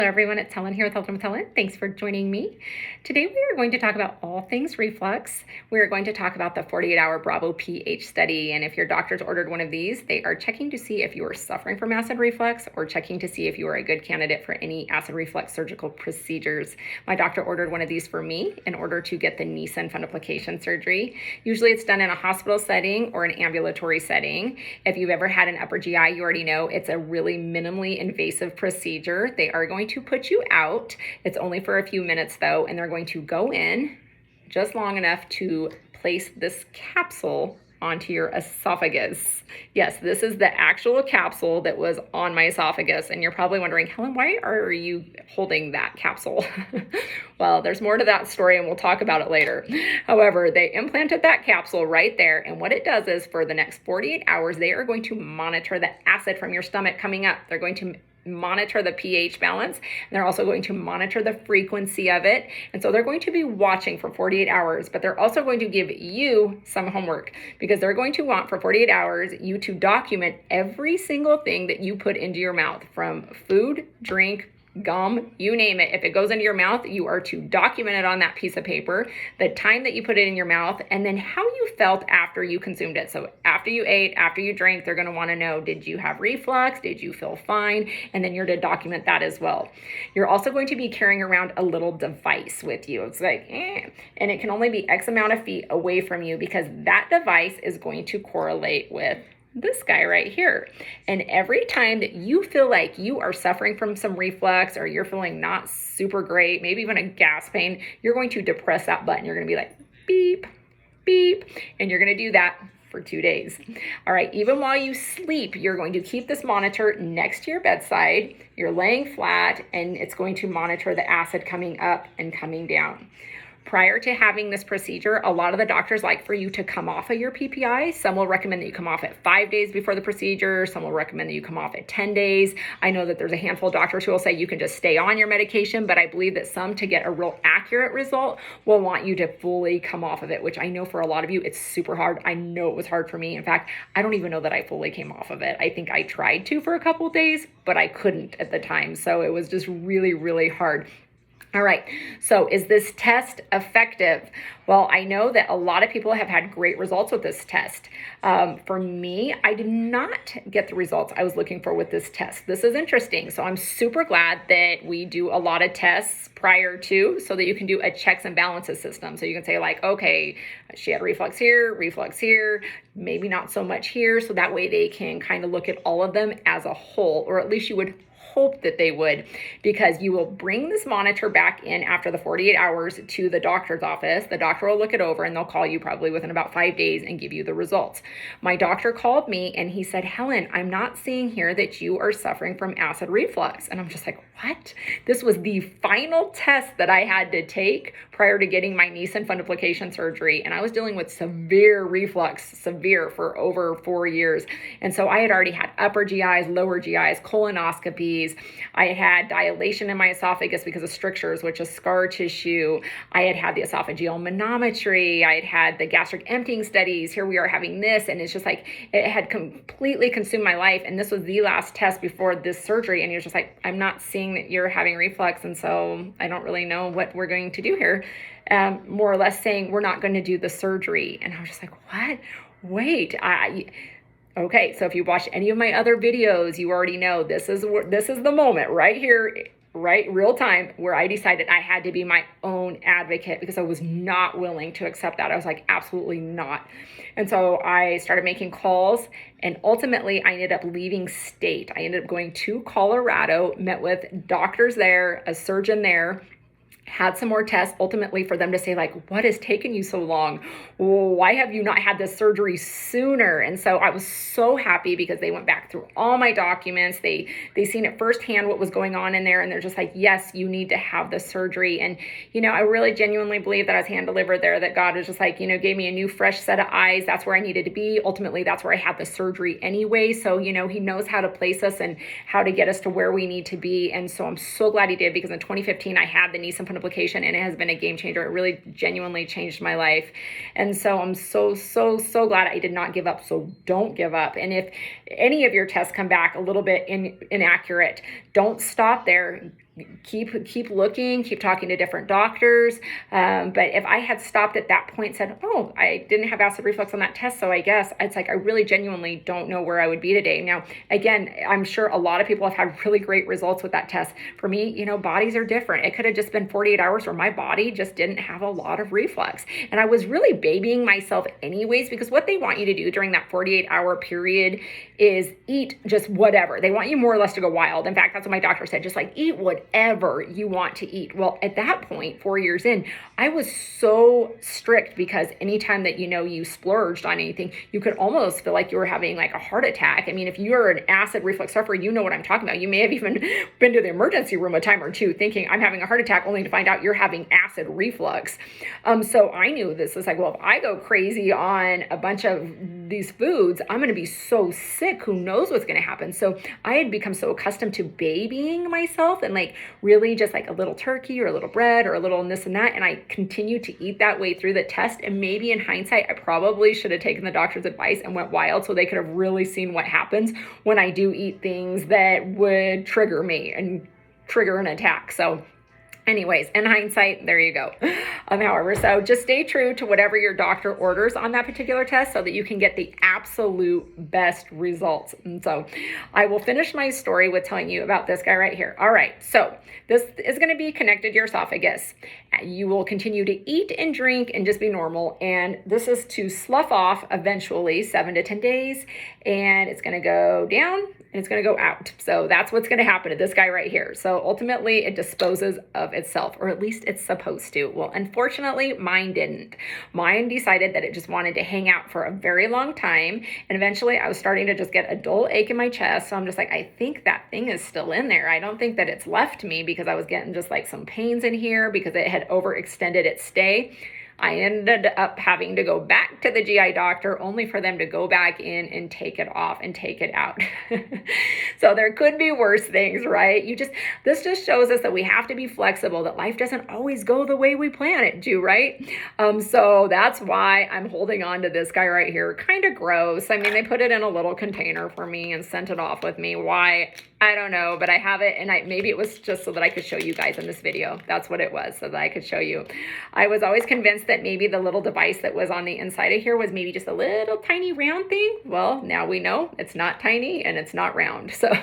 Hello everyone, it's Helen here with Health with Helen. Thanks for joining me. Today we are going to talk about all things reflux. We are going to talk about the 48-hour Bravo pH study, and if your doctor's ordered one of these, they are checking to see if you are suffering from acid reflux or checking to see if you are a good candidate for any acid reflux surgical procedures. My doctor ordered one of these for me in order to get the Nissen fundoplication surgery. Usually it's done in a hospital setting or an ambulatory setting. If you've ever had an upper GI, you already know it's a really minimally invasive procedure. They are going to put you out. It's only for a few minutes though, and they're going to go in just long enough to place this capsule onto your esophagus. Yes, this is the actual capsule that was on my esophagus, and you're probably wondering, Helen, why are you holding that capsule? Well, there's more to that story and we'll talk about it later. However, they implanted that capsule right there, and what it does is for the next 48 hours, they are going to monitor the acid from your stomach coming up. They're going to monitor the pH balance, and they're also going to monitor the frequency of it. And so they're going to be watching for 48 hours, but they're also going to give you some homework because they're going to want for 48 hours you to document every single thing that you put into your mouth, from food, drink, gum, you name it. If it goes into your mouth, you are to document it on that piece of paper, the time that you put it in your mouth, and then how you felt after you consumed it. So after you ate, after you drank, they're going to want to know, did you have reflux? Did you feel fine? And then you're to document that as well. You're also going to be carrying around a little device with you. It's like, and it can only be X amount of feet away from you because that device is going to correlate with this guy right here. And every time that you feel like you are suffering from some reflux or you're feeling not super great, maybe even a gas pain, you're going to depress that button. You're going to be like, beep, beep, and you're going to do that for 2 days. All right, even while you sleep, you're going to keep this monitor next to your bedside. You're laying flat, and it's going to monitor the acid coming up and coming down. Prior to having this procedure, a lot of the doctors like for you to come off of your PPI. Some will recommend that you come off at 5 days before the procedure. Some will recommend that you come off at 10 days. I know that there's a handful of doctors who will say you can just stay on your medication, but I believe that some, to get a real accurate result, will want you to fully come off of it, which I know for a lot of you, it's super hard. I know it was hard for me. In fact, I don't even know that I fully came off of it. I think I tried to for a couple of days, but I couldn't at the time. So it was just really, really hard. All right, so is this test effective? Well, I know that a lot of people have had great results with this test. For me, I did not get the results I was looking for with this test. This is interesting. So I'm super glad that we do a lot of tests prior to, so that you can do a checks and balances system. So you can say like, okay, she had reflux here, maybe not so much here. So that way they can kind of look at all of them as a whole, or at least you would hope that they would, because you will bring this monitor back in after the 48 hours to the doctor's office. The doctor will look it over and they'll call you probably within about 5 days and give you the results. My doctor called me and he said, Helen, I'm not seeing here that you are suffering from acid reflux. And I'm just like, what? This was the final test that I had to take prior to getting my Nissen fundoplication surgery. And I was dealing with severe reflux, for over 4 years. And so I had already had upper GIs, lower GIs, colonoscopies. I had dilation in my esophagus because of strictures, which is scar tissue. I had had the esophageal manometry. I had had the gastric emptying studies. Here we are having this. And it's just like, it had completely consumed my life. And this was the last test before this surgery. And you're just like, I'm not seeing that you're having reflux. And so I don't really know what we're going to do here. More or less saying, we're not going to do the surgery. And I was just like, what? Wait, okay, so if you watched any of my other videos, you already know this is the moment right here, right, real time, where I decided I had to be my own advocate because I was not willing to accept that. I was like, absolutely not. And so I started making calls, and ultimately I ended up leaving state. I ended up going to Colorado, met with doctors there, a surgeon there, had some more tests, ultimately for them to say like, what has taken you so long? Why have you not had this surgery sooner? And so I was so happy because they went back through all my documents. They seen it firsthand what was going on in there. And they're just like, yes, you need to have the surgery. And, I really genuinely believe that I was hand delivered there, that God was just like, gave me a new fresh set of eyes. That's where I needed to be. Ultimately, that's where I had the surgery anyway. So, he knows how to place us and how to get us to where we need to be. And so I'm so glad he did, because in 2015, I had the Nissen fundoplication, and it has been a game changer. It really genuinely changed my life. And so I'm so glad I did not give up. So don't give up. And if any of your tests come back a little bit inaccurate, don't stop there. keep looking, keep talking to different doctors. But if I had stopped at that point, said, oh, I didn't have acid reflux on that test, so I guess it's like I really genuinely don't know where I would be today. Now, again, I'm sure a lot of people have had really great results with that test. For me, you know, bodies are different. It could have just been 48 hours where my body just didn't have a lot of reflux. And I was really babying myself anyways, because what they want you to do during that 48-hour period is eat just whatever. They want you more or less to go wild. In fact, that's what my doctor said, just like eat whatever you want to eat. Well, at that point, 4 years in, I was so strict because anytime that, you know, you splurged on anything, you could almost feel like you were having like a heart attack. I mean, if you're an acid reflux sufferer, you know what I'm talking about. You may have even been to the emergency room a time or two thinking I'm having a heart attack, only to find out you're having acid reflux. So I knew this was like, well, if I go crazy on a bunch of these foods, I'm going to be so sick. Who knows what's going to happen? So I had become so accustomed to babying myself and like really just like a little turkey or a little bread or a little this and that. And I continued to eat that way through the test. And maybe in hindsight, I probably should have taken the doctor's advice and went wild so they could have really seen what happens when I do eat things that would trigger me and trigger an attack. So anyways, in hindsight, there you go. However, so just stay true to whatever your doctor orders on that particular test so that you can get the absolute best results. And so I will finish my story with telling you about this guy right here. All right, so this is going to be connected to your esophagus. You will continue to eat and drink and just be normal. And this is to slough off eventually 7 to 10 days. And it's going to go down and it's going to go out. So that's what's going to happen to this guy right here. So ultimately it disposes of itself, or at least it's supposed to. Well, unfortunately, mine didn't. Mine decided that it just wanted to hang out for a very long time. And eventually I was starting to just get a dull ache in my chest. So I'm just like, I think that thing is still in there. I don't think that it's left me, because I was getting just like some pains in here because it had overextended its stay. I ended up having to go back to the GI doctor only for them to go back in and take it off and take it out. So there could be worse things, right? This just shows us that we have to be flexible, that life doesn't always go the way we plan it to, right? So that's why I'm holding on to this guy right here. Kind of gross. I mean, they put it in a little container for me and sent it off with me. Why? I don't know, but I have it, and maybe it was just so that I could show you guys in this video. That's what it was, so that I could show you. I was always convinced that maybe the little device that was on the inside of here was maybe just a little tiny round thing. Well, now we know it's not tiny and it's not round. So,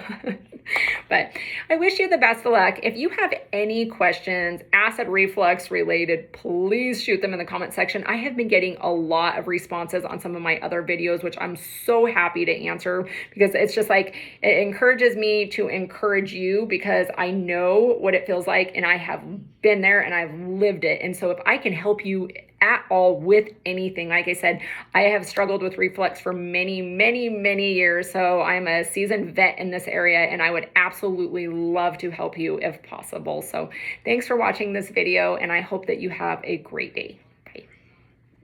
but I wish you the best of luck. If you have any questions, acid reflux related, please shoot them in the comment section. I have been getting a lot of responses on some of my other videos, which I'm so happy to answer, because it's just like, it encourages me to encourage you, because I know what it feels like and I have been there and I've lived it. And so if I can help you at all with anything, like I said, I have struggled with reflux for many, many, many years. So I'm a seasoned vet in this area, and I would absolutely love to help you if possible. So thanks for watching this video, and I hope that you have a great day.